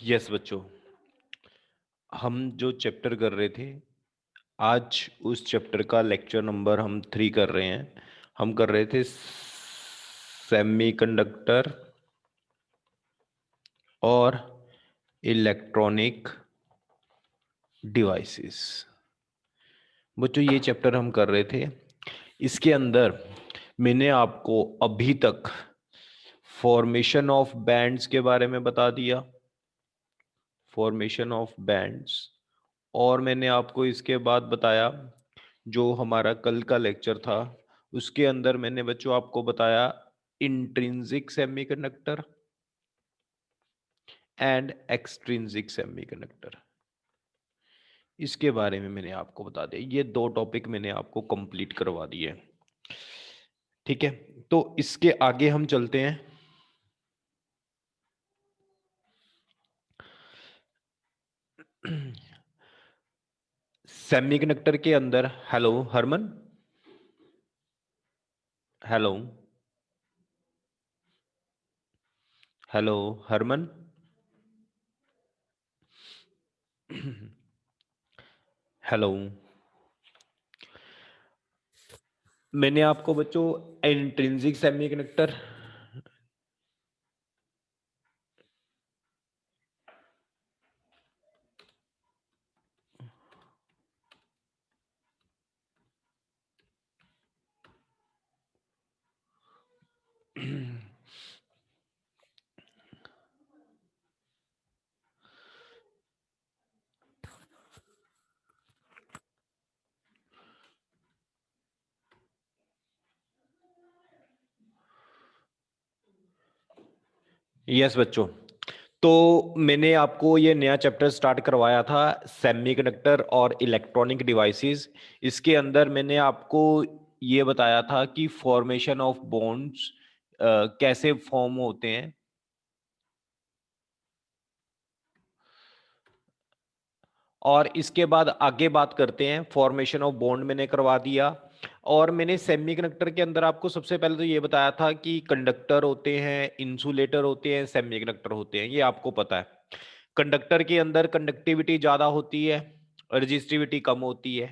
Yes बच्चों, हम जो चैप्टर कर रहे थे आज उस चैप्टर का लेक्चर नंबर हम 3 कर रहे हैं। हम कर रहे थे सेमीकंडक्टर और इलेक्ट्रॉनिक डिवाइसेस। बच्चों ये चैप्टर हम कर रहे थे, इसके अंदर मैंने आपको अभी तक फॉर्मेशन ऑफ बैंड्स के बारे में बता दिया, फॉर्मेशन ऑफ बैंड्स। और मैंने आपको इसके बाद बताया जो हमारा कल का लेक्चर था उसके अंदर मैंने बच्चों आपको बताया intrinsic semiconductor and extrinsic semiconductor. इसके बारे में मैंने आपको बता दिया, ये 2 टॉपिक मैंने आपको कंप्लीट करवा दिए। ठीक है, तो इसके आगे हम चलते हैं। सेमीकंडक्टर के अंदर, hello Harman, hello hello Harman, hello. मैंने आपको बच्चों इंट्रिंसिक सेमीकंडक्टर यस बच्चों, तो मैंने आपको ये नया चैप्टर स्टार्ट करवाया था सेमीकंडक्टर और इलेक्ट्रॉनिक डिवाइसेस। इसके अंदर मैंने आपको ये बताया था कि फॉर्मेशन ऑफ बॉन्ड्स कैसे फॉर्म होते हैं, और इसके बाद आगे बात करते हैं। फॉर्मेशन ऑफ बॉन्ड मैंने करवा दिया, और मैंने सेमीकंडक्टर के अंदर आपको सबसे पहले तो ये बताया था कि कंडक्टर होते हैं, इंसुलेटर होते हैं, सेमीकंडक्टर होते हैं, ये आपको पता है। कंडक्टर के अंदर कंडक्टिविटी ज्यादा होती है, रजिस्टिविटी कम होती है।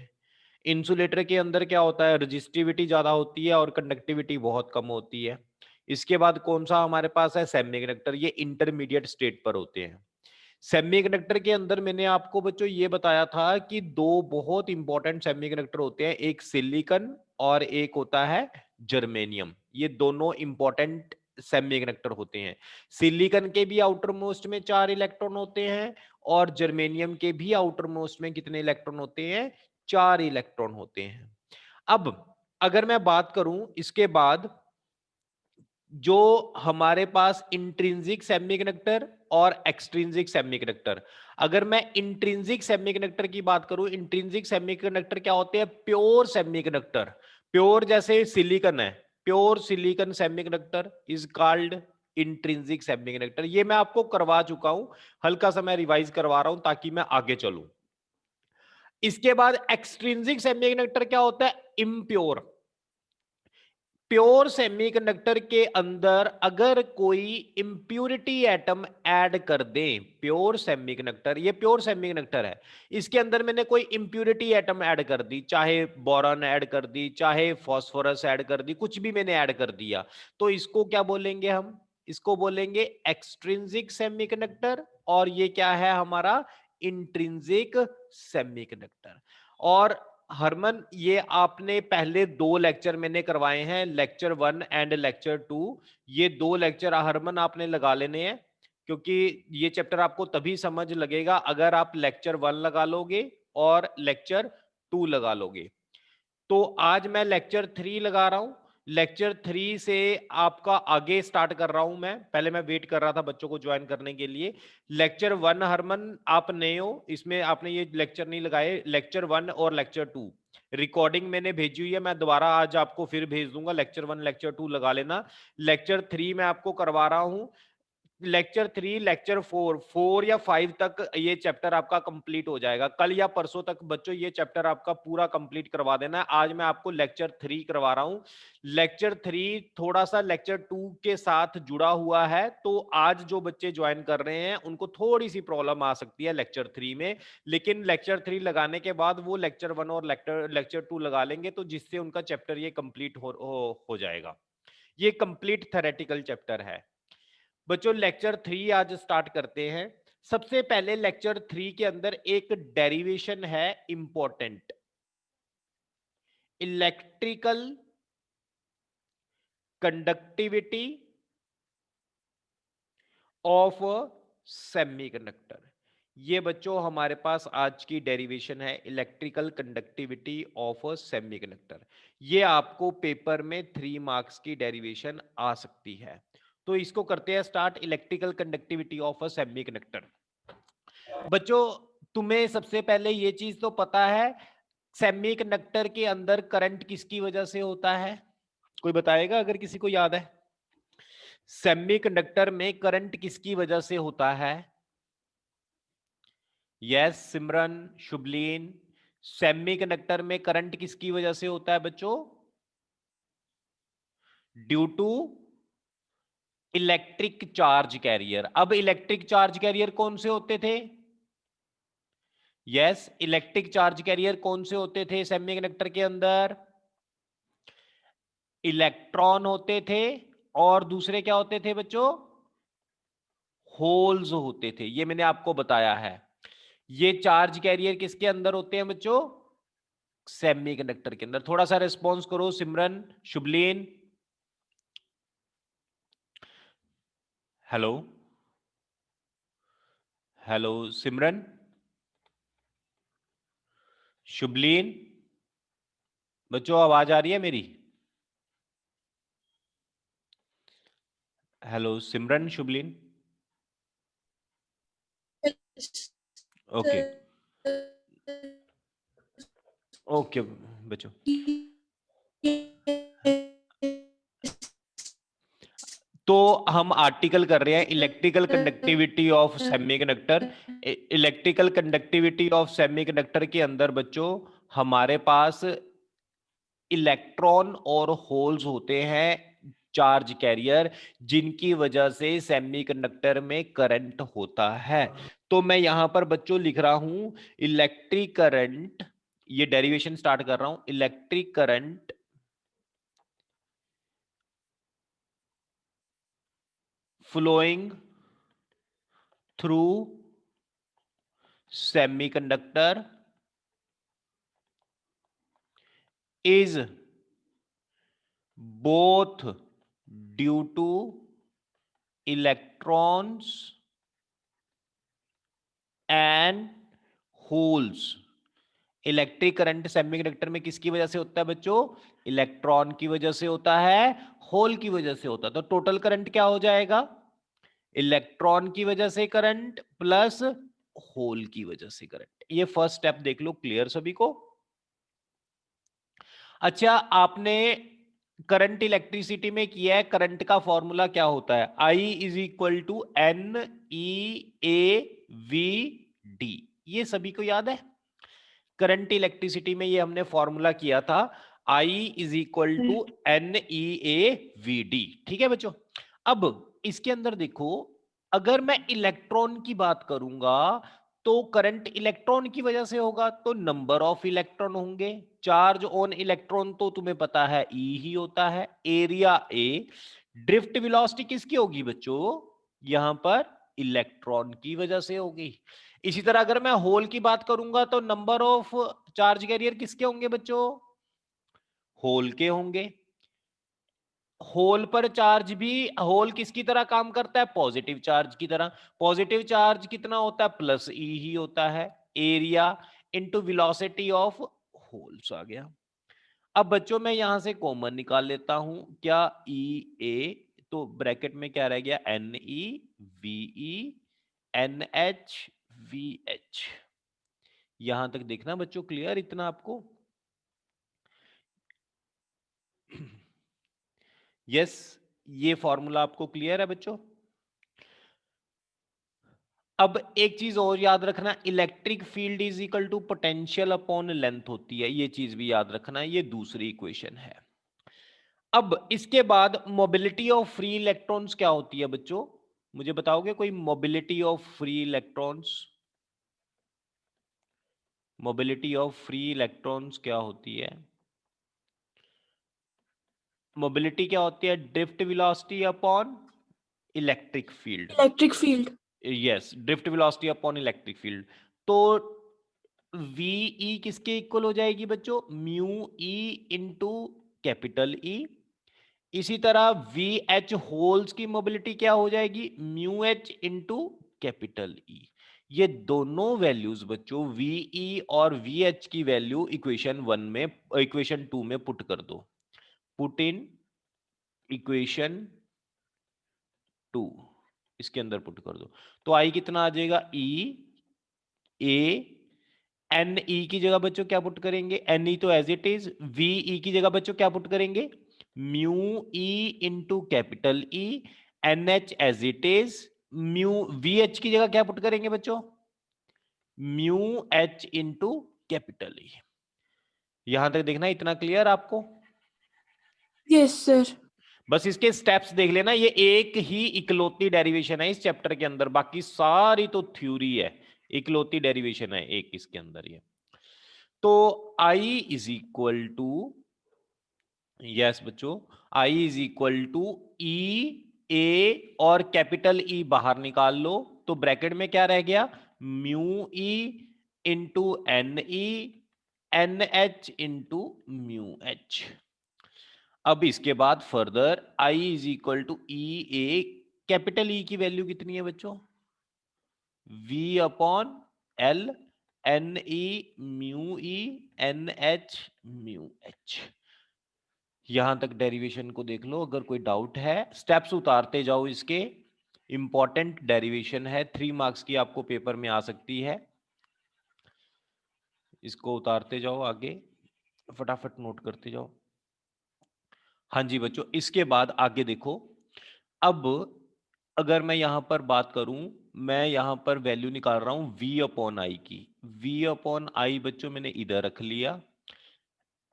इंसुलेटर के अंदर क्या होता है, रजिस्टिविटी ज्यादा होती है और कंडक्टिविटी बहुत कम होती है। इसके बाद कौन सा हमारे पास है, सेमीकंडक्टर, ये इंटरमीडिएट स्टेट पर होते हैं। सेमीकंडक्टर के अंदर मैंने आपको बच्चों ये बताया था कि 2 बहुत इंपॉर्टेंट सेमीकंडक्टर होते हैं, एक सिलिकॉन और एक होता है जर्मेनियम। ये दोनों इंपॉर्टेंट सेमीकंडक्टर होते हैं। सिलिकॉन के भी आउटर मोस्ट में 4 इलेक्ट्रॉन होते हैं, और जर्मेनियम के भी आउटर मोस्ट में कितने इलेक्ट्रॉन होते हैं, 4 इलेक्ट्रॉन होते हैं। अब अगर मैं बात करूं इसके बाद, जो हमारे पास इंट्रिंसिक सेमीकंडक्टर और एक्सट्रिंसिक सेमीकंडक्टर, अगर मैं इंट्रिंसिक सेमीकंडक्टर की बात करूं, इंट्रिंसिक सेमीकंडक्टर क्या होते हैं, प्योर सेमीकंडक्टर। प्योर जैसे सिलिकॉन है, pure silicon semiconductor is called intrinsic semiconductor. ये मैं आपको करवा चुका हूं, हल्का सा मैं रिवाइज करवा रहा हूं ताकि मैं आगे चलूं। इसके बाद एक्सट्रिंसिक सेमीकंडक्टर क्या होता है, इम्प्योर। प्योर सेमीकंडक्टर के अंदर अगर कोई इंप्यूरिटी एटम ऐड कर दें, प्योर सेमीकंडक्टर, ये प्योर सेमीकंडक्टर है, इसके अंदर मैंने कोई इंप्यूरिटी एटम ऐड कर दी, चाहे बोरॉन ऐड कर दी, चाहे फास्फोरस ऐड कर दी, कुछ भी मैंने ऐड कर दिया, तो इसको क्या बोलेंगे हम, इसको बोलेंगे एक्सट्रिंसिक सेमीकंडक्टर, और ये क्या है हमारा, इंट्रिंसिक सेमीकंडक्टर। और हरमन, ये आपने पहले 2 लेक्चर मैंने करवाए हैं, लेक्चर 1 एंड लेक्चर 2। ये 2 लेक्चर हरमन आपने लगा लेने हैं, क्योंकि ये चैप्टर आपको तभी समझ लगेगा अगर आप लेक्चर 1 लगा लोगे और लेक्चर 2 लगा लोगे। तो आज मैं लेक्चर 3 लगा रहा हूं। लेक्चर 3 से आपका आगे स्टार्ट कर रहा हूं मैं, पहले मैं वेट कर रहा था बच्चों को ज्वाइन करने के लिए। लेक्चर 1 हरमन आप नए हो, इसमें आपने ये लेक्चर नहीं लगाए। लेक्चर 1 और लेक्चर 2 रिकॉर्डिंग मैंने भेजी हुई है, मैं दोबारा आज आपको फिर भेज दूंगा। लेक्चर 1 लेक्चर 2 लगा लेना। लेक्चर 3 मैं आपको करवा रहा हूं लेक्चर 3, लेक्चर 4 या 5 तक ये चैप्टर आपका कंप्लीट हो जाएगा। कल या परसों तक बच्चों ये चैप्टर आपका पूरा कंप्लीट करवा देना है। आज मैं आपको लेक्चर 3 करवा रहा हूं। लेक्चर 3 थोड़ा सा लेक्चर 2 के साथ जुड़ा हुआ है, तो आज जो बच्चे ज्वाइन कर रहे हैं उनको थोड़ी सी प्रॉब्लम आ सकती है लेक्चर 3 में, लेकिन लेक्चर 3 लगाने के बाद वो लेक्चर 1 और लेक्चर 2 लगा लेंगे, तो जिससे उनका चैप्टर ये कंप्लीट हो जाएगा। ये कंप्लीट थेरेटिकल चैप्टर है बच्चों। लेक्चर 3 आज स्टार्ट करते हैं। सबसे पहले लेक्चर 3 के अंदर एक डेरिवेशन है important, electrical conductivity of semiconductor. ये बच्चों हमारे पास आज की डेरिवेशन है, इलेक्ट्रिकल कंडक्टिविटी ऑफ सेमीकंडक्टर। ये आपको पेपर में 3 मार्क्स की डेरिवेशन आ सकती है। तो इसको करते हैं start, electrical conductivity of a semiconductor. बच्चों तुम्हें सबसे पहले ये चीज तो पता है, सेमीकंडक्टर के अंदर करंट किसकी वजह से होता है? कोई बताएगा अगर किसी को याद है? सेमीकंडक्टर में करंट किसकी वजह से होता है? यस सिमरन, शुभलीन, सेमीकंडक्टर में करंट किसकी वजह से होता है बच्चों? Due to electric charge carrier. अब इलेक्ट्रिक चार्ज कैरियर कौन से होते थे? यस, इलेक्ट्रिक चार्ज कैरियर कौन से होते थे सेमीकंडक्टर के अंदर? इलेक्ट्रॉन होते थे, और दूसरे क्या होते थे बच्चों? होल्स होते थे। ये मैंने आपको बताया है। ये चार्ज कैरियर किसके अंदर होते हैं बच्चों? सेमीकंडक्टर के अंदर। थोड़ा सा रिस्पॉन्स करो सिमरन, शुभलीन। हेलो हेलो सिमरन, शुभलीन, बच्चों आवाज आ रही है मेरी? हेलो सिमरन, शुभलीन। ओके ओके बच्चों, तो हम आर्टिकल कर रहे हैं electrical conductivity of semiconductor. Electrical conductivity of semiconductor के अंदर बच्चों हमारे पास इलेक्ट्रॉन और होल्स होते हैं, चार्ज कैरियर, जिनकी वजह से सेमीकंडक्टर में करंट होता है। तो मैं यहां पर बच्चों लिख रहा हूं इलेक्ट्रिक करंट, ये डेरिवेशन स्टार्ट कर रहा हूं, electric current flowing through semiconductor is both due to electrons and holes। Electric current semiconductor में किसकी वजह से होता है बच्चों? इलेक्ट्रॉन की वजह से होता है, होल की वजह से होता है। तो टोटल करंट क्या हो जाएगा? इलेक्ट्रॉन की वजह से करंट प्लस होल की वजह से करंट। ये फर्स्ट स्टेप देख लो, क्लियर सभी को? अच्छा, आपने करंट इलेक्ट्रिसिटी में किया है, करंट का फॉर्मूला क्या होता है? I is equal to N E A V D. ये सभी को याद है? करंट इलेक्ट्रिसिटी में ये हमने फॉर्मूला किया था, I is equal to N E A V D. ठीक है बच्चों? अब इसके अंदर देखो, अगर मैं इलेक्ट्रॉन की बात करूंगा तो करंट इलेक्ट्रॉन की वजह से होगा, तो नंबर ऑफ इलेक्ट्रॉन होंगे। चार्ज ऑन इलेक्ट्रॉन तो तुम्हें पता है ई ही होता है, एरिया ए। ड्रिफ्ट वेलोसिटी किसकी होगी बच्चों? यहां पर इलेक्ट्रॉन की वजह से होगी। इसी तरह अगर मैं होल की बात करूंगा तो नंबर ऑफ चार्ज कैरियर किसके होंगे बच्चों? होल के होंगे। होल पर चार्ज भी, होल किसकी तरह काम करता है? पॉजिटिव चार्ज की तरह। पॉजिटिव चार्ज कितना होता है? प्लस ई ही होता है। Area into velocity of holes आ गया। अब बच्चों मैं यहां से कॉमन निकाल लेता हूं, क्या ई ए, तो ब्रैकेट में क्या रह गया? N E V E N H V H. यहां तक देखना बच्चों, क्लियर इतना आपको? यस, ये फॉर्मूला आपको क्लियर है बच्चों? अब एक चीज और याद रखना, electric field is equal to potential upon length होती है, ये चीज भी याद रखना, ये दूसरी इक्वेशन है। अब इसके बाद मोबिलिटी ऑफ फ्री इलेक्ट्रॉन्स क्या होती है बच्चों, मुझे बताओगे कोई? Mobility of free electrons, mobility of free electrons क्या होती है? मोबिलिटी क्या होती है? Drift velocity upon electric field. Electric field. Yes, drift velocity upon electric field. तो वीई किसके इक्वल हो जाएगी बच्चों? म्यू ई इंटू कैपिटल ई। इसी तरह वी एच होल्स की मोबिलिटी क्या हो जाएगी? म्यू एच इंटू कैपिटल ई। ये दोनों वैल्यूज बच्चों वीई और वी एच की वैल्यू इक्वेशन 1 में, इक्वेशन 2 में पुट कर दो। पुट इन इक्वेशन 2, इसके अंदर पुट कर दो। तो आई कितना आ जाएगा? ई ए एन ई की जगह बच्चों क्या पुट करेंगे? एन ई तो as it is. V E की जगह बच्चों क्या पुट करेंगे? Mu E into capital E. N H as it is. Mu V H की जगह क्या पुट करेंगे बच्चों? Mu H into capital E. यहां तक देखना, इतना क्लियर आपको? Yes sir. बस इसके स्टेप्स देख लेना, ये एक ही इकलौती डेरिवेशन है इस चैप्टर के अंदर, बाकी सारी तो थ्योरी है, इकलौती डेरिवेशन है एक इसके अंदर ये। तो I is equal to, yes बच्चों, I is equal to E A और कैपिटल ई बाहर निकाल लो, तो ब्रैकेट में क्या रह गया? Mu E into N E N H into mu H. अब इसके बाद further I is equal to E A, capital E की वैल्यू कितनी है बच्चों? V upon L, N E mu E N H mu H. यहां तक derivation को देख लो, अगर कोई डाउट है स्टेप्स उतारते जाओ इसके, इंपॉर्टेंट डेरिवेशन है, 3 मार्क्स की आपको पेपर में आ सकती है, इसको उतारते जाओ आगे, फटाफट नोट करते जाओ। हाँ जी बच्चों, इसके बाद आगे देखो। अब अगर मैं यहां पर बात करूं, मैं यहां पर वैल्यू निकाल रहा हूं v अपॉन आई की। v अपॉन आई बच्चों मैंने इधर रख लिया,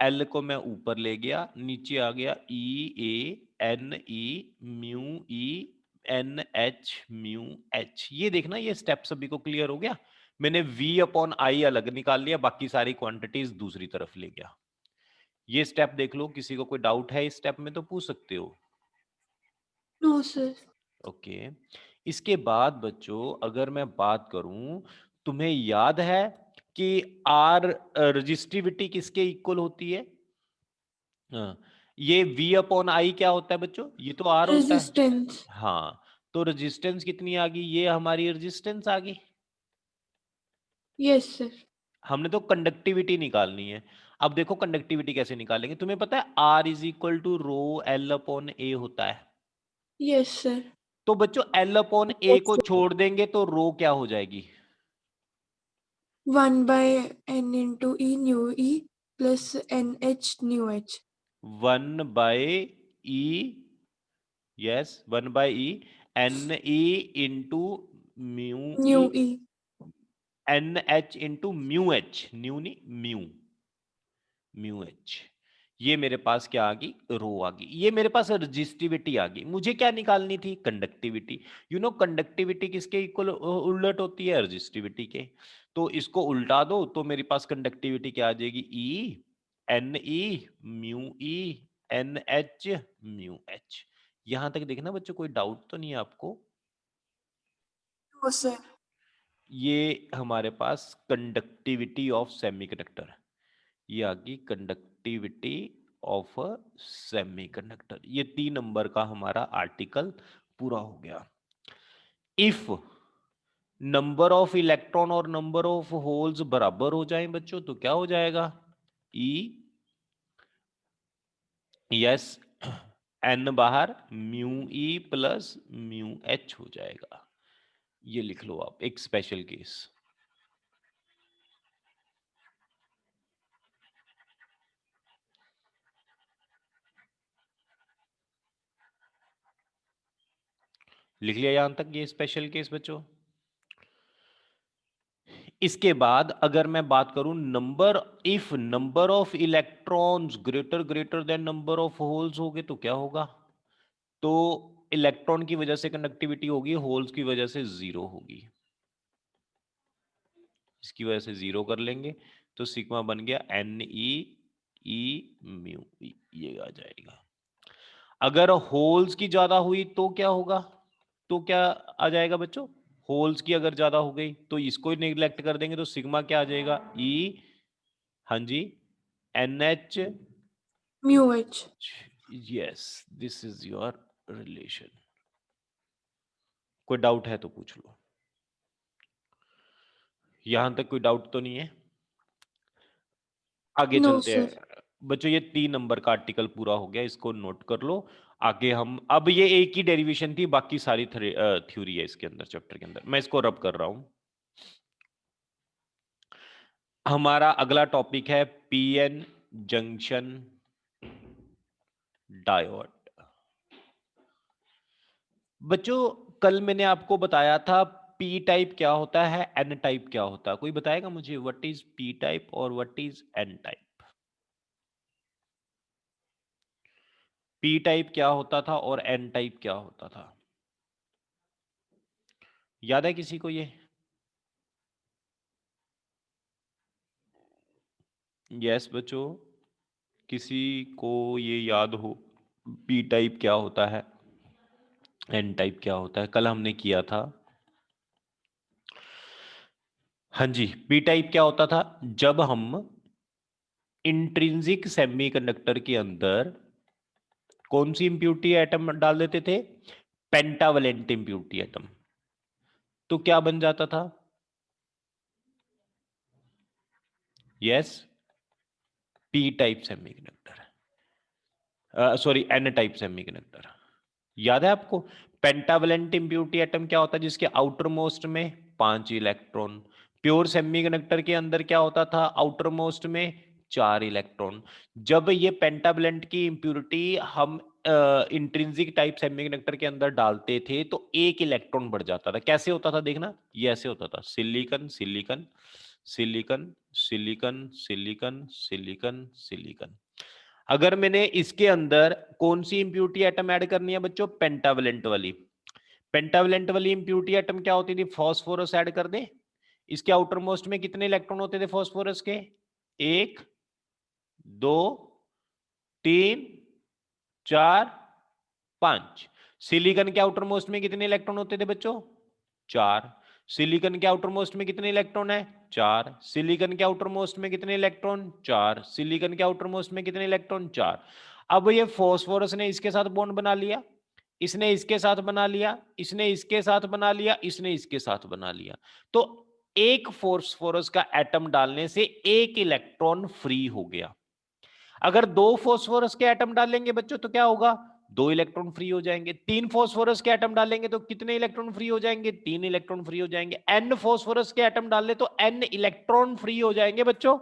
एल को मैं ऊपर ले गया, नीचे आ गया E A N E mu E N H mu H. ये देखना, ये स्टेप सभी को क्लियर हो गया? मैंने v अपॉन आई अलग निकाल लिया, बाकी सारी क्वांटिटीज दूसरी तरफ ले गया। ये स्टेप देख लो, किसी को कोई डाउट है इस स्टेप में तो पूछ सकते हो। No sir. ओके। इसके बाद बच्चों अगर मैं बात करूं, तुम्हें याद है कि आर रजिस्टिविटी किसके इक्वल होती है? हाँ, ये V अपॉन आई क्या होता है बच्चों? ये तो R होता है। रेजिस्टेंस। हाँ, तो रेजिस्टेंस कितनी आ गई? ये हमारी रेजिस्टेंस आ गई। Yes sir. हमने तो कंडक्टिविटी निकालनी है। अब देखो कंडक्टिविटी कैसे निकालेंगे, तुम्हें पता है R is equal to rho L upon A होता है। Yes sir. तो बच्चों एल अपॉन ए को छोड़ देंगे तो रो क्या हो जाएगी? 1/n × E nu E plus NH nu H. 1/E, yes 1/E N E into mu nu E E. N H into mu H, nu नहीं म्यू, म्यू एच। ये मेरे पास क्या आ गई? रो आ गई। ये मेरे पास रजिस्टिविटी आ गई। मुझे क्या निकालनी थी? कंडक्टिविटी। यू नो कंडक्टिविटी किसके इक्वल उलट होती है? रजिस्टिविटी के। तो इसको उल्टा दो तो मेरे पास कंडक्टिविटी क्या आ जाएगी? E N E mu E N H mu H. यहां तक देखना बच्चों, कोई डाउट तो नहीं है आपको? No sir. ये हमारे पास कंडक्टिविटी ऑफ सेमीकंडक्टर, ये आ गई कंडक्टिविटी ऑफ अ सेमीकंडक्टर। ये 3 नंबर का हमारा आर्टिकल पूरा हो गया। इफ नंबर ऑफ इलेक्ट्रॉन और नंबर ऑफ होल्स बराबर हो जाएं बच्चों तो क्या हो जाएगा? ई, यस, एन बाहर, mu E plus mu H हो जाएगा। ये लिख लो आप, एक स्पेशल केस। लिख लिया यहां तक ये स्पेशल केस बच्चों? इसके बाद अगर मैं बात करूं number, if number of electrons greater than number of holes हो गए तो क्या होगा? तो इलेक्ट्रॉन की वजह से कंडक्टिविटी होगी, होल्स की वजह से जीरो होगी। इसकी वजह से जीरो कर लेंगे तो सिग्मा बन गया NE म्यू, ये आ जाएगा। अगर होल्स की ज्यादा हुई तो क्या होगा? तो क्या आ जाएगा बच्चों? होल्स की अगर ज्यादा हो गई तो इसको ही निगलेक्ट कर देंगे तो सिग्मा क्या आ जाएगा? E, हाँ जी, NH mu H. Yes, this is your relation. कोई डाउट है तो पूछ लो। यहां तक कोई डाउट तो नहीं है? आगे नो चलते सर। हैं बच्चों, ये 3 नंबर का आर्टिकल पूरा हो गया, इसको नोट कर लो। आगे हम, अब ये एक ही डेरिवेशन थी, बाकी सारी थ्योरी है इसके अंदर, चैप्टर के अंदर। मैं इसको रब कर रहा हूं। हमारा अगला टॉपिक है पीएन जंक्शन डायोड। बच्चों कल मैंने आपको बताया था पी टाइप क्या होता है, एन टाइप क्या होता है। कोई बताएगा मुझे व्हाट इज पी टाइप और what is an type? P type क्या होता था और एन टाइप क्या होता था? याद है किसी को ये? यस बच्चों, किसी को ये याद हो पी टाइप क्या होता है, एन टाइप क्या होता है? कल हमने किया था। हाँ जी, पी टाइप क्या होता था? जब हम इंट्रिंसिक सेमीकंडक्टर के अंदर कौन सी इंप्यूरिटी एटम डाल देते थे? Pentavalent impurity atom. तो क्या बन जाता था? Yes, P type semiconductor, sorry N type semiconductor. याद है आपको? पेंटावलेंट इंप्यूरिटी एटम क्या होता है? जिसके आउटर मोस्ट में 5 इलेक्ट्रॉन। प्योर सेमीकंडक्टर के अंदर क्या होता था? आउटर मोस्ट में 4 इलेक्ट्रॉन। जब ये पेंटावलेंट की इंप्यूरिटी हम इंट्रिंसिक टाइप सेमीकंडक्टर के अंदर डालते थे तो 1 इलेक्ट्रॉन बढ़ जाता था। कैसे होता था देखना, ये ऐसे होता था, silicon silicon silicon silicon silicon silicon silicon. अगर मैंने इसके अंदर कौन सी इंप्यूरिटी एटम ऐड करनी है बच्चों? पेंटावलेंट वाली। पेंटावलेंट वाली इंप्यूरिटी एटम क्या होती थी? फास्फोरस ऐड कर दे। इसके आउटर मोस्ट में कितने इलेक्ट्रॉन होते थे फास्फोरस के? 1 2 3 4 5। सिलिकॉन के आउटर मोस्ट में कितने इलेक्ट्रॉन होते थे बच्चों? 4। सिलिकॉन के आउटर मोस्ट में कितने इलेक्ट्रॉन है? 4। सिलिकॉन के आउटर मोस्ट में कितने इलेक्ट्रॉन? 4। सिलिकॉन के आउटर मोस्ट में कितने इलेक्ट्रॉन? 4। अब ये फास्फोरस ने इसके साथ बॉन्ड बना लिया, इसने इसके साथ बना लिया, इसने इसके साथ बना लिया, इसने इसके साथ बना लिया। तो एक फास्फोरस का एटम डालने से 1 इलेक्ट्रॉन फ्री हो गया। अगर 2 फास्फोरस के एटम डालेंगे बच्चों तो क्या होगा? 2 इलेक्ट्रॉन फ्री हो जाएंगे। 3 फास्फोरस के एटम डालेंगे तो कितने इलेक्ट्रॉन फ्री हो जाएंगे? 3 इलेक्ट्रॉन फ्री हो जाएंगे। n फास्फोरस के एटम डाल ले तो n इलेक्ट्रॉन फ्री हो जाएंगे बच्चों।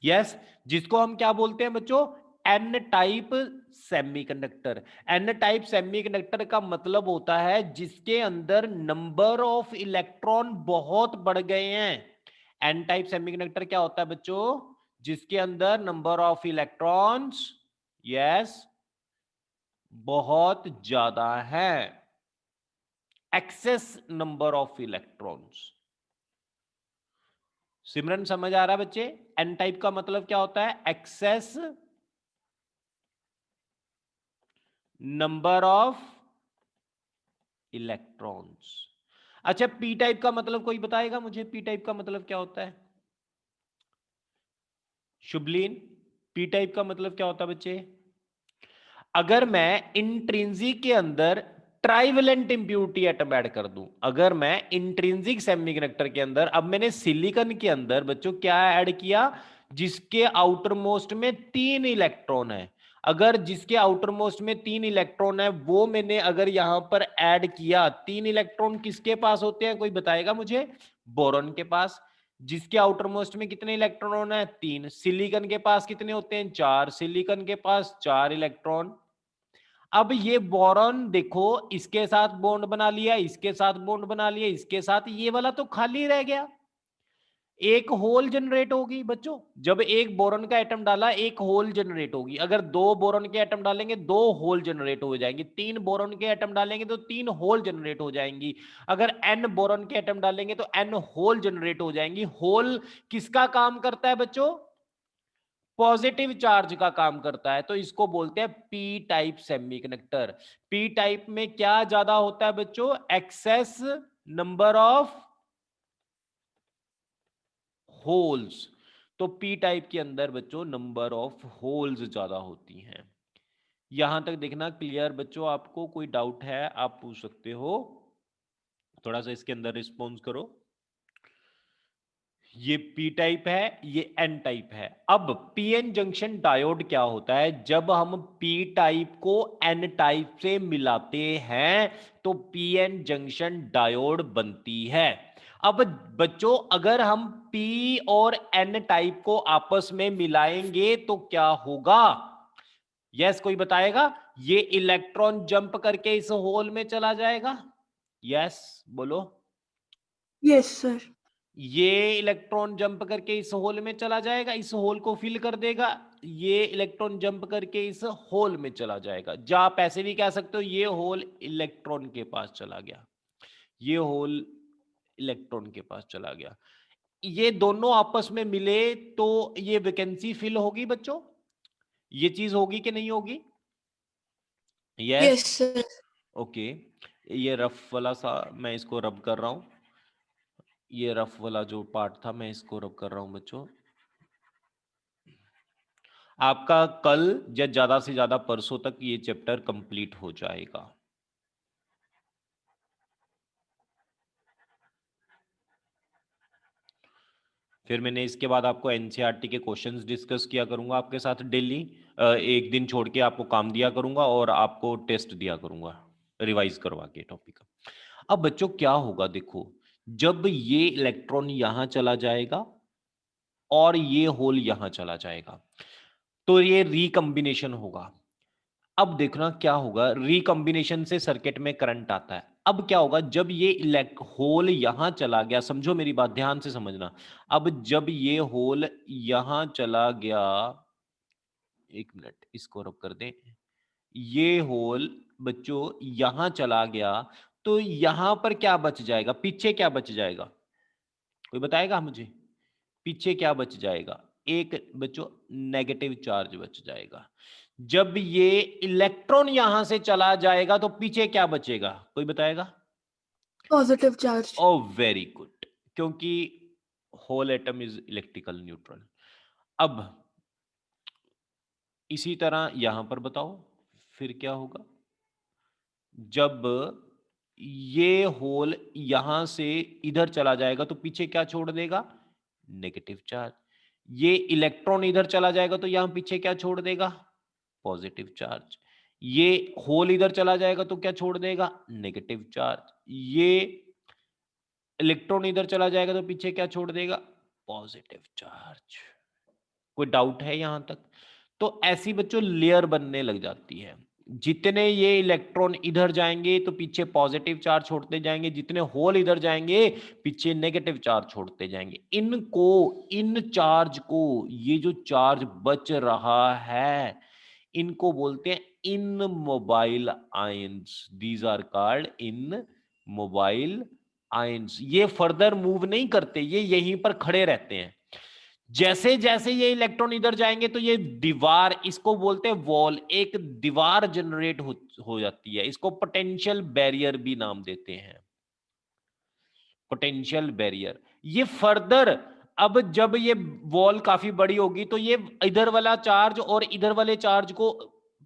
यस, जिसको हम क्या बोलते हैं बच्चों? N type semiconductor. N type semiconductor का मतलब होता है जिसके अंदर नंबर ऑफ इलेक्ट्रॉन बहुत बढ़ गए हैं। एन टाइप सेमीकंडक्टर क्या होता है बच्चों? जिसके अंदर नंबर ऑफ इलेक्ट्रॉन्स, यस, बहुत ज्यादा है। Excess number of electrons. Simran समझ आ रहा है बच्चे? एन टाइप का मतलब क्या होता है? Excess number of electrons. अच्छा, पी टाइप का मतलब कोई बताएगा मुझे? पी टाइप का मतलब क्या होता है? शुभलीन, पी टाइप का मतलब क्या होता है बच्चे? अगर मैं इंट्रिंसिक के अंदर ट्राइवेलेंट इंप्यूरिटी एटम ऐड कर दूं, अगर मैं इंट्रिंसिक सेमीकंडक्टर के अंदर, अब मैंने सिलिकॉन के अंदर बच्चों क्या ऐड किया? जिसके आउटर मोस्ट में 3 इलेक्ट्रॉन है। अगर जिसके आउटर मोस्ट में 3 इलेक्ट्रॉन है वो मैंने अगर यहां पर ऐड किया, 3 इलेक्ट्रॉन किसके पास होते हैं? कोई बताएगा मुझे? बोरॉन के पास। जिसके आउटर मोस्ट में कितने इलेक्ट्रॉन है? 3। सिलिकॉन के पास कितने होते हैं? 4। सिलिकॉन के पास 4 इलेक्ट्रॉन। अब ये बोरॉन देखो, इसके साथ बॉन्ड बना लिया, इसके साथ बॉन्ड बना लिया, इसके साथ, ये वाला तो खाली रह गया, एक होल जनरेट होगी बच्चों। जब एक बोरॉन का एटम डाला, एक होल जनरेट होगी। अगर दो बोरॉन के एटम डालेंगे, दो होल जनरेट हो जाएंगी। तीन बोरॉन के एटम डालेंगे तो तीन होल जनरेट हो जाएंगी। अगर एन बोरॉन के एटम डालेंगे तो एन होल जनरेट हो जाएंगी। होल किसका काम करता है बच्चों? पॉजिटिव चार्ज का काम करता है, तो इसको बोलते हैं P type semiconductor. P type में क्या ज्यादा होता है बच्चों? Excess number of holes. तो पी टाइप के अंदर बच्चों नंबर ऑफ होल्स ज्यादा होती हैं। यहां तक देखना क्लियर बच्चों? आपको कोई डाउट है आप पूछ सकते हो, थोड़ा सा इसके अंदर रिस्पॉन्स करो। ये पी टाइप है, ये एन टाइप है। अब पीएन जंक्शन डायोड क्या होता है? जब हम पी टाइप को एन टाइप से मिलाते हैं तो पीएन जंक्शन डायोड बनती है। अब बच्चों अगर हम पी और एन टाइप को आपस में मिलाएंगे तो क्या होगा? यस, कोई बताएगा? ये इलेक्ट्रॉन जंप करके इस होल में चला जाएगा। यस बोलो। Yes sir. ये इलेक्ट्रॉन जंप करके इस होल में चला जाएगा, इस होल को फिल कर देगा। ये इलेक्ट्रॉन जंप करके इस होल में चला जाएगा। या आप ऐसे भी कह सकते हो ये होल इलेक्ट्रॉन के पास चला गया, ये होल इलेक्ट्रॉन के पास चला गया। ये दोनों आपस में मिले तो ये वैकेंसी फिल होगी बच्चों? ये चीज होगी कि नहीं होगी? यस। Yes sir. ओके, ये रफ वाला सा मैं इसको रब कर रहा हूं। ये रफ वाला जो पार्ट था मैं इसको रब कर रहा हूं बच्चों। आपका कल या ज्यादा से ज्यादा परसों तक ये चैप्टर कंप्लीट हो जाएगा। फिर मैंने इसके बाद आपको एनसीईआरटी के क्वेश्चंस डिस्कस किया करूंगा आपके साथ डेली। एक दिन छोड़ के आपको काम दिया करूंगा और आपको टेस्ट दिया करूंगा रिवाइज करवा के टॉपिक का। अब बच्चों क्या होगा देखो, जब ये इलेक्ट्रॉन यहां चला जाएगा और ये होल यहां चला जाएगा तो ये रिकम्बिनेशन होगा। अब देखना क्या होगा, रिकॉम्बिनेशन से सर्किट में करंट आता है। अब क्या होगा, जब ये होल यहां चला गया, समझो मेरी बात ध्यान से समझना। अब जब ये होल यहां चला गया, एक मिनट इसको रब कर दें। ये होल बच्चों यहां चला गया तो यहां पर क्या बच जाएगा? पीछे क्या बच जाएगा? कोई बताएगा मुझे? पीछे क्या बच जाएगा? एक बच्चों नेगेटिव चार्ज बच जाएगा। जब ये इलेक्ट्रॉन यहां से चला जाएगा तो पीछे क्या बचेगा? कोई बताएगा? Positive charge. Oh very good, क्योंकि whole atom is electrical neutral. अब इसी तरह यहां पर बताओ फिर क्या होगा? जब ये होल यहां से इधर चला जाएगा तो पीछे क्या छोड़ देगा? Negative charge. ये इलेक्ट्रॉन इधर चला जाएगा तो यहां पीछे क्या छोड़ देगा? Positive charge. ये होल इधर चला जाएगा तो क्या छोड़ देगा? Negative charge. ये इलेक्ट्रॉन इधर चला जाएगा तो पीछे क्या छोड़ देगा? Positive charge. कोई डाउट है यहां तक? तो ऐसी बच्चों लेयर बनने लग जाती है। जितने ये इलेक्ट्रॉन इधर जाएंगे तो पीछे पॉजिटिव चार्ज छोड़ते जाएंगे, जितने होल इधर जाएंगे पीछे नेगेटिव चार्ज छोड़ते जाएंगे। इनको, इन चार्ज को, ये जो चार्ज बच रहा है इनको बोलते हैं in mobile ions. These are called in mobile ions. ये फर्दर मूव नहीं करते, ये यहीं पर खड़े रहते हैं। जैसे जैसे ये इलेक्ट्रॉन इधर जाएंगे तो ये दीवार, इसको बोलते हैं वॉल, एक दीवार जनरेट हो जाती है। इसको पोटेंशियल बैरियर भी नाम देते हैं, पोटेंशियल बैरियर। ये फर्दर, अब जब ये वॉल काफी बड़ी होगी तो ये इधर वाला चार्ज और इधर वाले चार्ज को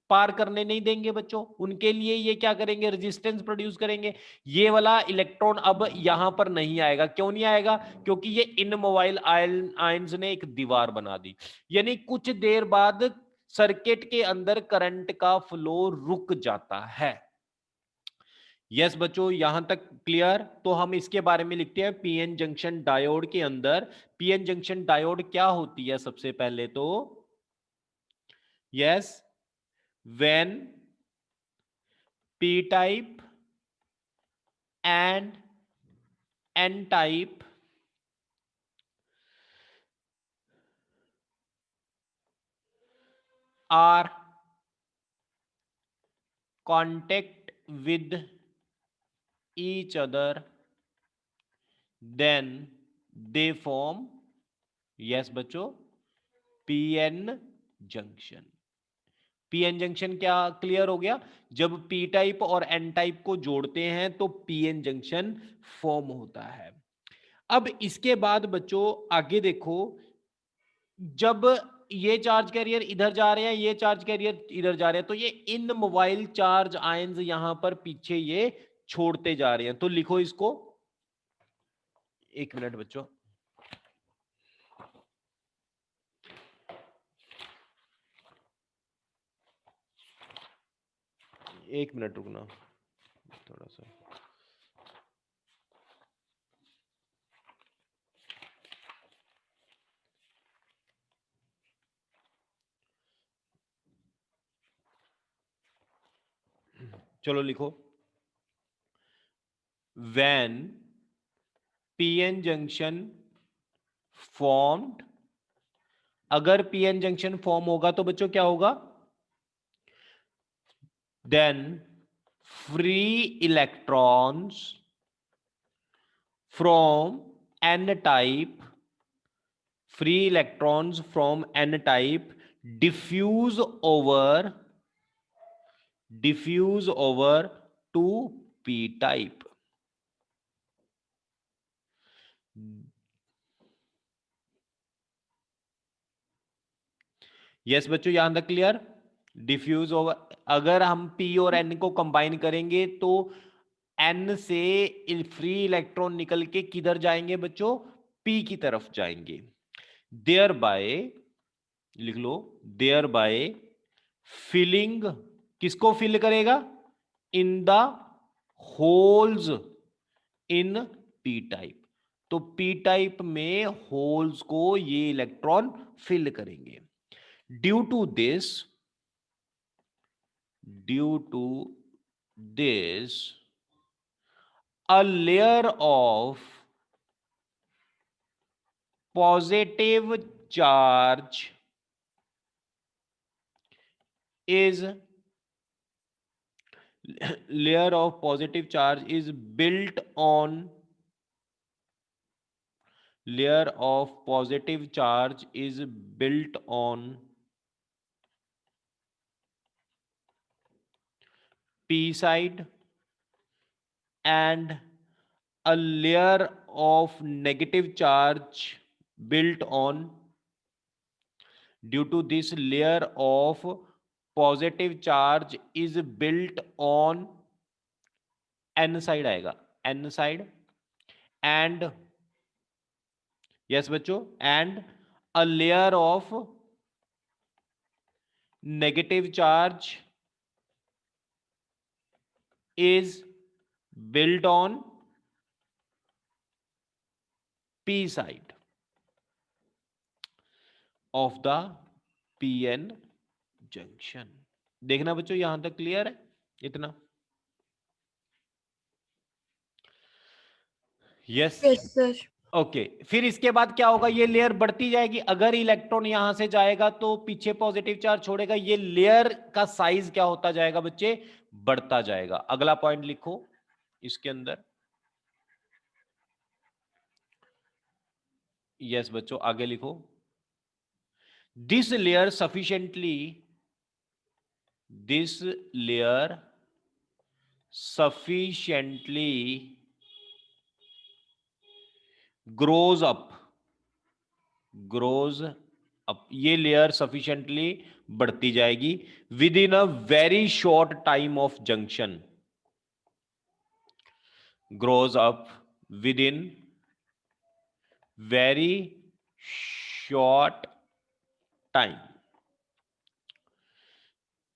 पार करने नहीं देंगे बच्चों। उनके लिए ये क्या करेंगे? रेजिस्टेंस प्रोड्यूस करेंगे। ये वाला इलेक्ट्रॉन अब यहां पर नहीं आएगा। क्यों नहीं आएगा? क्योंकि ये इन मोबाइल आयंस ने एक दीवार बना दी। यानी कुछ देर बाद सर्किट के अंदर करंट का फ्लो रुक जाता है। यस बच्चों, यहां तक क्लियर? तो हम इसके बारे में लिखते हैं पीएन जंक्शन डायोड के अंदर। पीएन जंक्शन डायोड क्या होती है सबसे पहले तो? Yes, when p type and n type are contact with each other, then they form, yes बच्चों, pn जंक्शन। पीएन जंक्शन क्या क्लियर हो गया? जब पी टाइप और एन टाइप को जोड़ते हैं तो पीएन जंक्शन फॉर्म होता है। अब इसके बाद बच्चों आगे देखो, जब ये चार्ज कैरियर इधर जा रहे हैं, ये चार्ज कैरियर इधर जा रहे हैं, तो ये इन मोबाइल चार्ज आयंस यहां पर पीछे ये छोड़ते जा रहे हैं। तो लिखो इसको, एक मिनट बच्चों, एक मिनट रुकना थोड़ा सा। चलो लिखो, when pn junction formed, अगर पीएन जंक्शन फॉर्म होगा तो बच्चों क्या होगा? then free electrons from n type, free electrons from n type diffuse over to p type। Yes बच्चों, यहां तक क्लियर? डिफ्यूज ओवर, अगर हम p और n को कंबाइन करेंगे तो n से फ्री इलेक्ट्रॉन निकल के किधर जाएंगे बच्चों? p की तरफ जाएंगे। देयर बाय, लिख लो, देयर बाय फिलिंग, किसको फिल करेगा? In the holes in p type. तो p टाइप में होल्स को ये इलेक्ट्रॉन फिल करेंगे। Due to this, a layer of positive charge is built on, layer of positive charge is built on p side, and a layer of negative charge built on, due to this layer of positive charge is built on n side आएगा, n side, and yes बच्चों, and a layer of negative charge is built on p side of the pn junction। देखना बच्चों, यहां तक clear है इतना? Yes yes sir. Okay. फिर इसके बाद क्या होगा? ये लेयर बढ़ती जाएगी। अगर इलेक्ट्रॉन यहां से जाएगा तो पीछे पॉजिटिव चार्ज छोड़ेगा, ये लेयर का साइज क्या होता जाएगा बच्चे? बढ़ता जाएगा। अगला पॉइंट लिखो इसके अंदर। यस बच्चों, आगे लिखो, this layer sufficiently grows up, ये लेयर सफिशिएंटली बढ़ती जाएगी with in a very short time of junction, grows up with in very short time.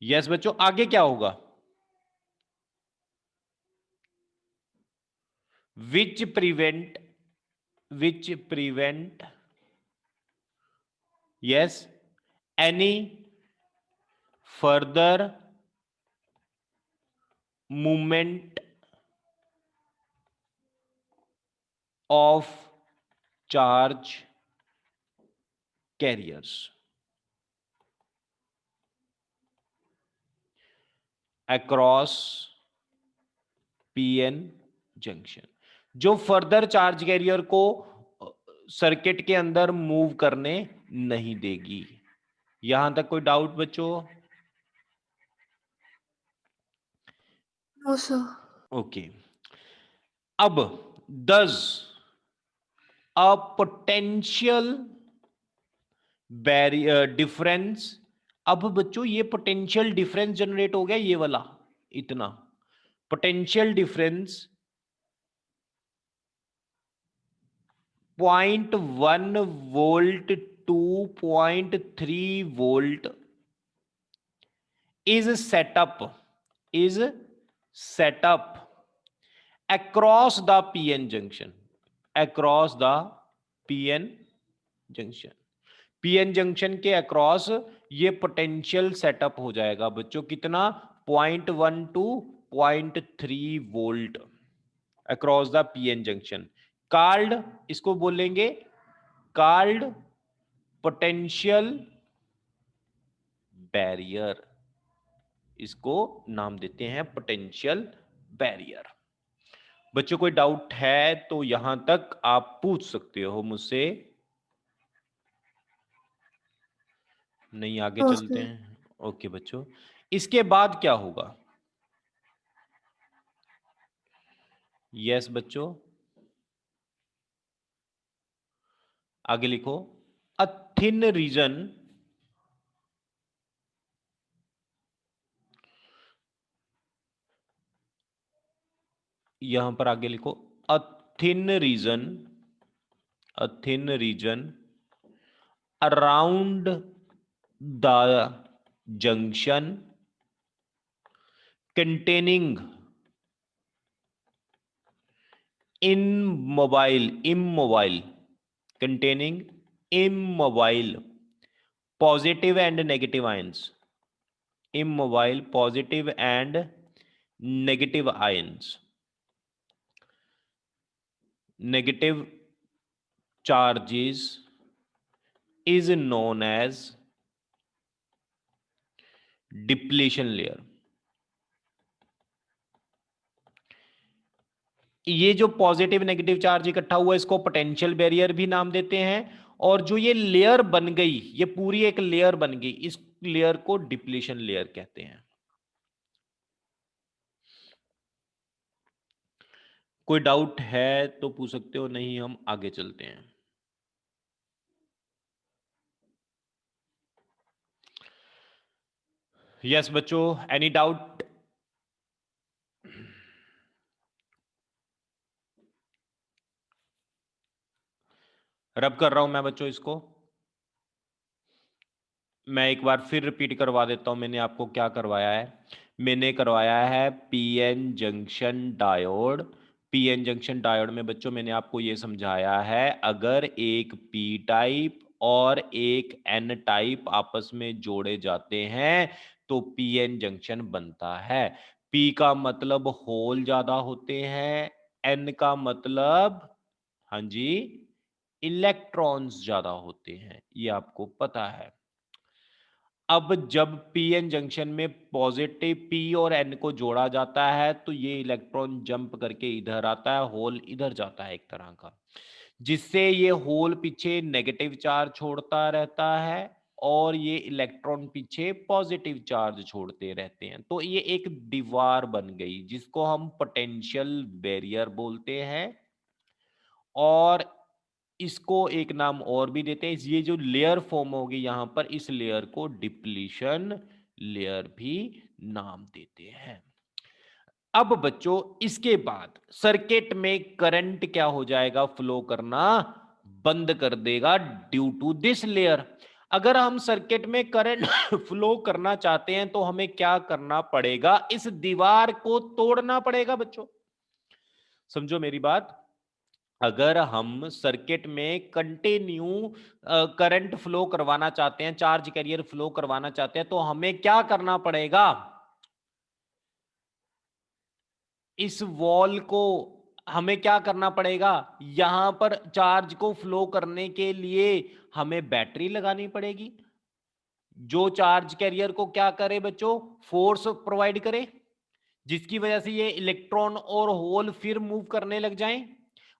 Yes बच्चों, आगे क्या होगा? which prevent yes any further movement of charge carriers across PN junction, जो further charge carrier को circuit के अंदर move करने नहीं देगी। यहां तक कोई डाउट बच्चों? No sir. ओके। अब does a potential barrier difference, अब बच्चों ये पोटेंशियल डिफरेंस जनरेट हो गया, ये वाला इतना potential difference 0.1 volt to 0.3 volt is set up across the pn junction, across the pn junction, PN junction के अक्रॉस ये पोटेंशियल सेटअप हो जाएगा बच्चों, कितना 0.1 to 0.3 volt across the PN junction, called, इसको बोलेंगे कॉल्ड पोटेंशियल बैरियर, इसको नाम देते हैं पोटेंशियल बैरियर। बच्चों कोई डाउट है तो यहां तक आप पूछ सकते हो मुझसे, नहीं आगे नो चलते सर। हैं। ओके बच्चों, इसके बाद क्या होगा? यस बच्चों, आगे लिखो, अ थिन रीजन यहां पर आगे लिखो, a thin region, a thin region around the junction containing immobile containing immobile positive and negative ions, immobile positive and negative ions, negative charges is known as depletion layer। ये जो positive negative charge इकट्ठा हुआ इसको potential barrier भी नाम देते हैं, और जो ये लेयर बन गई, ये पूरी एक लेयर बन गई, इस लेयर को डिप्लीशन लेयर कहते हैं। कोई डाउट है तो पूछ सकते हो, नहीं हम आगे चलते हैं। यस बच्चों, एनी डाउट? रब कर रहा हूं मैं बच्चों इसको, मैं एक बार फिर रिपीट करवा देता हूं मैंने आपको क्या करवाया है। मैंने करवाया है PN junction diode. PN junction diode में बच्चों मैंने आपको यह समझाया है, अगर एक पी टाइप और एक एन टाइप आपस में जोड़े जाते हैं तो पीएन जंक्शन बनता है। पी का मतलब होल ज्यादा होते हैं, एन का मतलब, हाँ जी, इलेक्ट्रॉन्स ज्यादा होते हैं, ये आपको पता है। अब जब पीएन जंक्शन में पॉजिटिव पी और एन को जोड़ा जाता है तो ये इलेक्ट्रॉन जंप करके इधर आता है, होल इधर जाता है एक तरह का, जिससे ये होल पीछे नेगेटिव चार्ज छोड़ता रहता है और ये इलेक्ट्रॉन पीछे पॉजिटिव चार्ज छोड़ते रहते हैं। तो ये एक दीवार बन गई जिसको हम पोटेंशियल बैरियर बोलते हैं, और इसको एक नाम और भी देते हैं, ये जो लेयर फॉर्म होगी यहां पर, इस लेयर को डिप्लीशन लेयर भी नाम देते हैं। अब बच्चों इसके बाद सर्किट में करंट क्या हो जाएगा, फ्लो करना बंद कर देगा ड्यू टू दिस लेयर। अगर हम सर्किट में करंट फ्लो करना चाहते हैं तो हमें क्या करना पड़ेगा, इस दीवार को तोड़ना पड़ेगा बच्चों। समझो मेरी बात, अगर हम सर्किट में कंटिन्यू करंट फ्लो करवाना चाहते हैं, चार्ज कैरियर फ्लो करवाना चाहते हैं, तो हमें क्या करना पड़ेगा, इस वॉल को हमें क्या करना पड़ेगा, यहां पर चार्ज को फ्लो करने के लिए हमें बैटरी लगानी पड़ेगी, जो चार्ज कैरियर को क्या करे बच्चों, फोर्स प्रोवाइड करे, जिसकी वजह से ये इलेक्ट्रॉन और होल फिर मूव करने लग जाएं।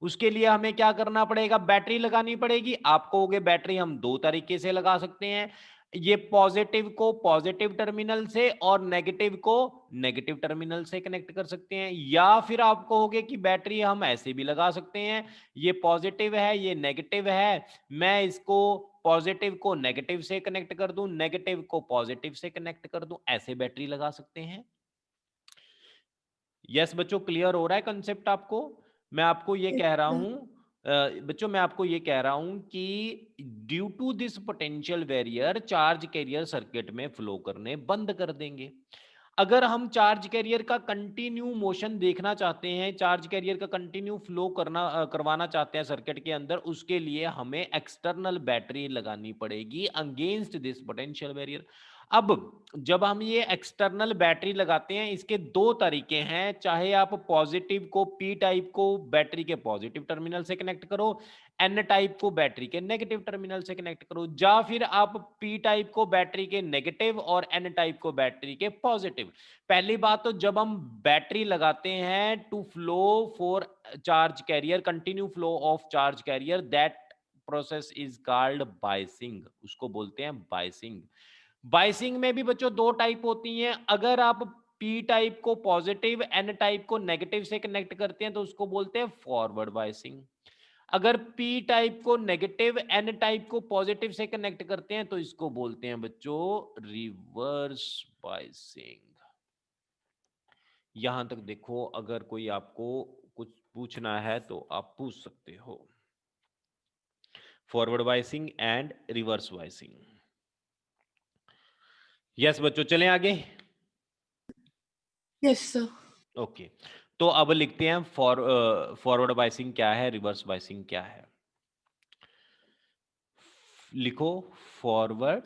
उसके लिए हमें क्या करना पड़ेगा, बैटरी लगानी पड़ेगी। आप कहोगे बैटरी हम दो तरीके से लगा सकते हैं, ये पॉजिटिव को पॉजिटिव टर्मिनल से और नेगेटिव को नेगेटिव टर्मिनल से कनेक्ट कर सकते हैं, या फिर आप कहोगे कि बैटरी हम ऐसे भी लगा सकते हैं, ये पॉजिटिव है ये नेगेटिव है, मैं इसको पॉजिटिव को नेगेटिव से कनेक्ट कर दूं, नेगेटिव को पॉजिटिव से कनेक्ट कर दूं, ऐसे बैटरी लगा सकते हैं। यस बच्चों, क्लियर हो रहा है कंसेप्ट आपको? मैं आपको ये Yes, कह रहा sir. हूं बच्चों, मैं आपको ये कह रहा हूं कि due to this potential barrier charge carrier circuit में फ्लो करने बंद कर देंगे। अगर हम चार्ज कैरियर का कंटिन्यू मोशन देखना चाहते हैं, चार्ज कैरियर का कंटिन्यू फ्लो करवाना चाहते हैं सर्किट के अंदर, उसके लिए हमें एक्सटर्नल बैटरी लगानी पड़ेगी अगेंस्ट दिस पोटेंशियल बैरियर। अब जब हम ये एक्सटर्नल बैटरी लगाते हैं, इसके दो तरीके हैं, चाहे आप पॉजिटिव को पी टाइप को बैटरी के पॉजिटिव टर्मिनल से कनेक्ट करो, एन टाइप को बैटरी के नेगेटिव टर्मिनल से कनेक्ट करो, या फिर आप पी टाइप को बैटरी के नेगेटिव और एन टाइप को बैटरी के पॉजिटिव। पहली बात तो जब हम बैटरी लगाते हैं to flow for charge carrier, continue flow of charge carrier, that process is called biasing, उसको बोलते हैं बायसिंग। बायसिंग में भी बच्चों दो टाइप होती हैं, अगर आप पी टाइप को पॉजिटिव एन टाइप को नेगेटिव से कनेक्ट करते हैं तो उसको बोलते हैं फॉरवर्ड बायसिंग। अगर पी टाइप को नेगेटिव एन टाइप को पॉजिटिव से कनेक्ट करते हैं तो इसको बोलते हैं बच्चों रिवर्स बायसिंग। यहां तक देखो, अगर कोई आपको कुछ पूछना है तो आप पूछ सकते हो। Forward biasing and reverse biasing. Yes बच्चों, चलें आगे। Yes, sir. ओके, तो अब लिखते हैं फॉरवर्ड बायसिंग क्या है, रिवर्स बायसिंग क्या है। लिखो फॉरवर्ड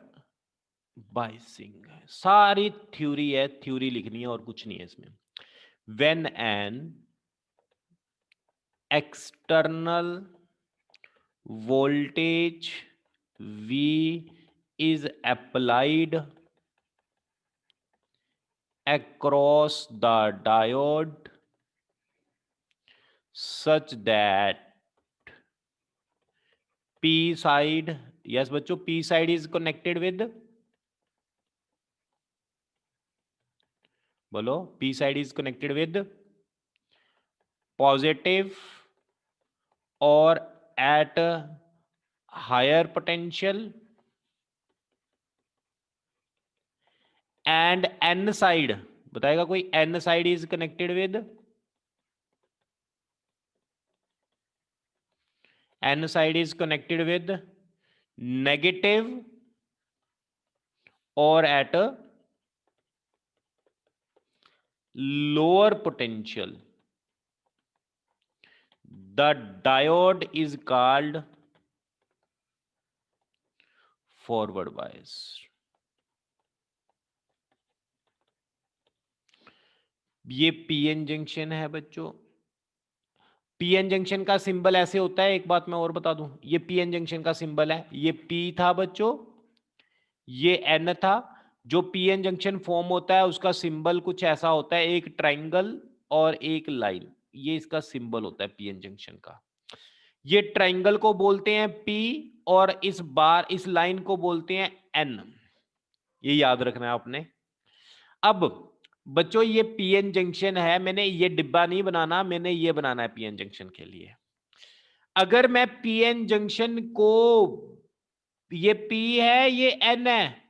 बायसिंग, सारी थ्योरी है, थ्योरी लिखनी है और कुछ नहीं है इसमें। When an external voltage V is applied across the diode such that P side, yes बच्चों, P side is connected with, बोलो, P side is connected with positive or at higher potential, and N side, बताएगा कोई, N side is connected with, N side is connected with negative or at a lower potential. The diode is called forward bias. ये PN junction है बच्चों। PN junction का symbol ऐसे होता है, एक बात मैं और बता दूं, ये पीएन जंक्शन का सिंबल है, ये पी था बच्चों, ये एन था। जो पीएन जंक्शन फॉर्म होता है उसका सिंबल कुछ ऐसा होता है, एक ट्राइंगल और एक लाइन, ये इसका सिंबल होता है पीएन जंक्शन का। ये ट्राइंगल को बोलते हैं पी और इस लाइन को बोलते हैं एन, ये याद रखना है आपने। अब बच्चों ये पीएन जंक्शन है, मैंने ये डिब्बा नहीं बनाना, मैंने ये बनाना है पीएन जंक्शन के लिए। अगर मैं पीएन जंक्शन को, ये पी है ये एन है,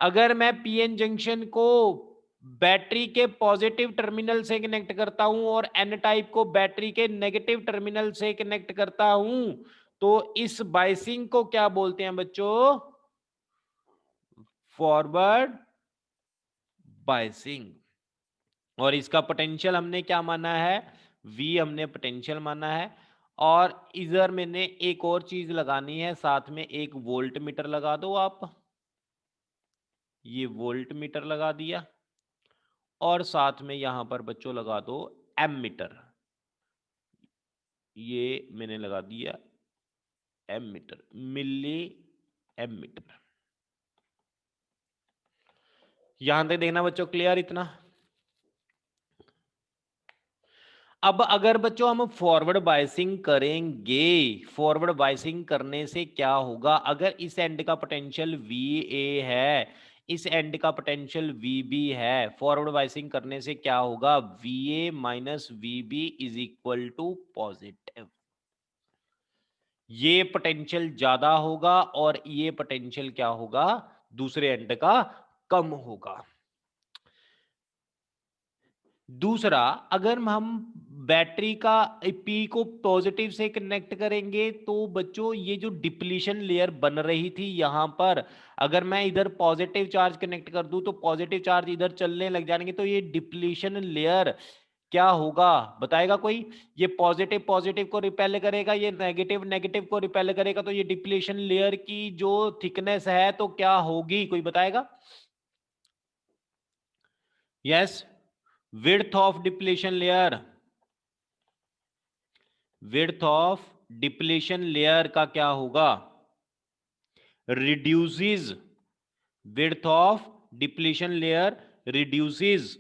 अगर मैं पीएन जंक्शन को बैटरी के पॉजिटिव टर्मिनल से कनेक्ट करता हूं और एन टाइप को बैटरी के नेगेटिव टर्मिनल से कनेक्ट करता हूं, तो इस बायसिंग को क्या बोलते हैं बच्चों, फॉरवर्ड बायसिंग। और इसका पोटेंशियल हमने क्या माना है, V हमने पोटेंशियल माना है। और इधर मैंने एक और चीज लगानी है, साथ में एक वोल्ट मीटर लगा दो आप, ये वोल्ट मीटर लगा दिया, और साथ में यहां पर बच्चों लगा दो एमीटर, ये मैंने लगा दिया एमीटर, मिली एमीटर। यहां तक देखना बच्चों, क्लियर इतना। अब अगर बच्चों हम फॉरवर्ड बायसिंग करेंगे, फॉरवर्ड बायसिंग करने से क्या होगा, अगर इस एंड का पोटेंशियल VA है, इस एंड का पोटेंशियल VB है, फॉरवर्ड बायसिंग करने से क्या होगा, VA minus VB is equal to positive. ये पोटेंशियल ज्यादा होगा और ये पोटेंशियल क्या होगा, दूसरे एंड का कम होगा। दूसरा, अगर हम बैटरी का पी को पॉजिटिव से कनेक्ट करेंगे तो बच्चों ये जो डिप्लीशन लेयर बन रही थी यहां पर, अगर मैं इधर पॉजिटिव चार्ज कनेक्ट कर दूं तो पॉजिटिव चार्ज इधर चलने लग जाएंगे, तो ये डिप्लीशन लेयर क्या होगा बताएगा कोई? ये पॉजिटिव पॉजिटिव को रिपेल करेगा, ये नेगेटिव नेगेटिव को रिपेल करेगा, तो ये डिप्लीशन लेयर की जो थिकनेस है तो क्या होगी, कोई बताएगा? यस, width of depletion layer, width of depletion layer का क्या होगा, reduces, width of depletion layer reduces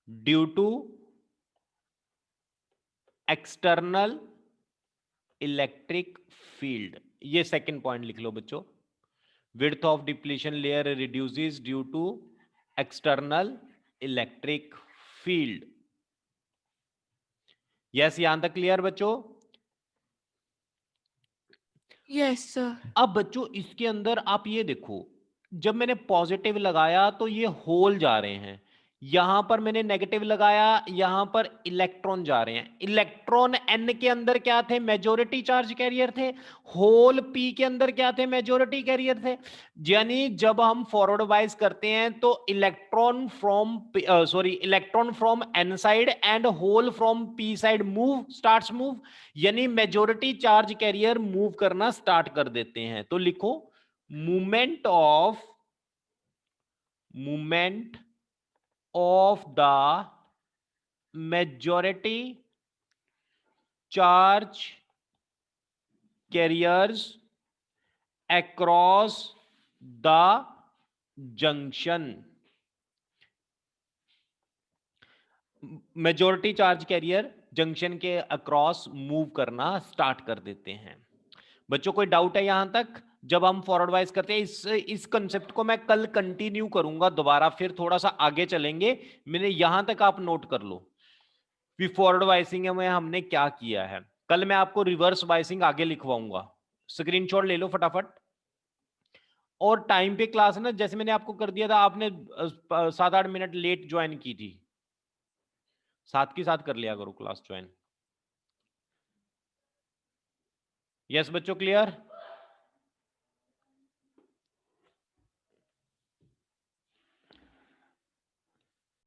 due to external electric field. ये सेकंड पॉइंट लिख लो बच्चों, width of depletion layer reduces due to external electric field. Yes, यहां तक clear बच्चों? Yes sir. अब बच्चों इसके अंदर आप ये देखो, जब मैंने पॉजिटिव लगाया तो ये होल जा रहे हैं, यहां पर मैंने नेगेटिव लगाया, यहां पर इलेक्ट्रॉन जा रहे हैं। इलेक्ट्रॉन एन के अंदर क्या थे, मेजॉरिटी चार्ज कैरियर थे, होल पी के अंदर क्या थे, मेजॉरिटी कैरियर थे। यानी जब हम फॉरवर्ड बाइस करते हैं तो electron from electron from N side and hole from P side starts move, यानी मेजॉरिटी चार्ज कैरियर मूव करना स्टार्ट कर देते हैं। तो लिखो movement of the majority charge carriers across the junction. Majority charge carrier junction के across move करना start कर देते हैं। बच्चों कोई डाउट है यहां तक? जब हम फॉरवर्ड वाइज करते हैं, इस कंसेप्ट को मैं कल कंटिन्यू करूंगा दोबारा, फिर थोड़ा सा आगे चलेंगे। मैंने यहां तक आप नोट कर लो कि फॉरवर्ड वाइसिंग में हमने क्या किया है। कल मैं आपको रिवर्स वाइसिंग आगे लिखवाऊंगा, स्क्रीनशॉट ले लो फटाफट। और टाइम पे क्लास है ना, जैसे मैंने आपको कर दिया था, आपने 7-8 मिनट लेट ज्वाइन की थी, साथ के साथ कर लिया करो क्लास ज्वाइन। यस बच्चों, क्लियर?